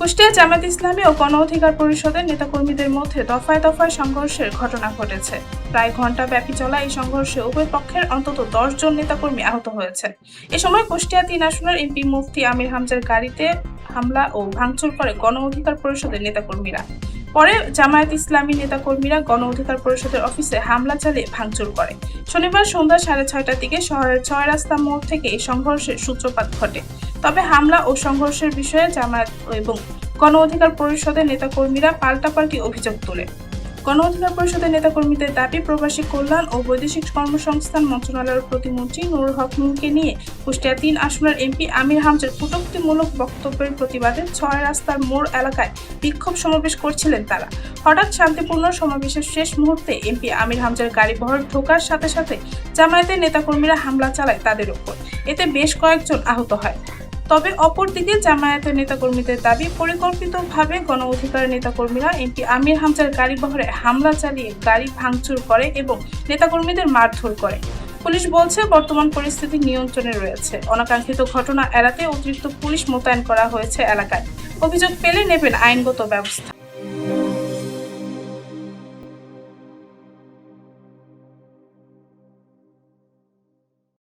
কুষ্টিয়া জামায়াত ইসলামী ও গণ অধিকার পরিষদের নেতাকর্মীদের মধ্যে দফায় দফায় সংঘর্ষের ঘটনা ঘটেছে। প্রায় ঘণ্টাব্যাপী চলা এই সংঘর্ষে উভয় পক্ষের অন্তত 10 জন নেতাকর্মী আহত হয়েছেন। এ সময় কুষ্টিয়া 3 আসনের এমপি মুফতি আমির হামজার গাড়িতে হামলা ও ভাঙচুর করে গণ অধিকার পরিষদের নেতাকর্মীরা। পরে জামায়াত ইসলামী নেতাকর্মীরা গণ অধিকার পরিষদের অফিসে হামলা চালিয়ে ভাঙচুর করে। শনিবার সন্ধ্যা 6:30টার দিকে শহরের 6 রাস্তা মোড় থেকে এই সংঘর্ষের সূত্রপাত ঘটে। তবে হামলা ও সংঘর্ষের বিষয়ে জামায়াত এবং গণ অধিকার পরিষদের নেতাকর্মীরা পাল্টাপাল্টি অভিযোগ তোলে। গণ অধিকার পরিষদের নেতাকর্মীদের দাবি, প্রবাসী কল্যাণ ও বৈদেশিক কর্মসংস্থান মন্ত্রণালয়ের প্রতিমন্ত্রী নুরুল হক নুরকে নিয়ে কুষ্টিয়া 3 আসনের এমপি আমির হামজার কটূক্তিমূলক বক্তব্যের প্রতিবাদে 6 রাস্তার মোড় এলাকায় বিক্ষোভ সমাবেশ করছিলেন তারা। হঠাৎ শান্তিপূর্ণ সমাবেশের শেষ মুহূর্তে এমপি আমির হামজার গাড়িবহর ঢোকার সাথে সাথে জামায়াতের নেতাকর্মীরা হামলা চালায় তাদের উপর। এতে বেশ কয়েকজন আহত হয়। তবে অপরদিকে জামায়াতের নেতাকর্মীদের দাবি, পরিকল্পিতভাবে গণ অধিকার নেতাকর্মীরা এমপি আমির হামজার গাড়িবহরে হামলা চালিয়ে গাড়ি ভাঙচুর করে এবং নেতাকর্মীদের মারধর করে। পুলিশ বলছে বর্তমান পরিস্থিতি নিয়ন্ত্রণে রয়েছে। অনাকাঙ্ক্ষিত ঘটনা এড়াতে অতিরিক্ত পুলিশ মোতায়েন করা হয়েছে এলাকায়। অভিযোগ পেলে নেবেন আইনগত ব্যবস্থা।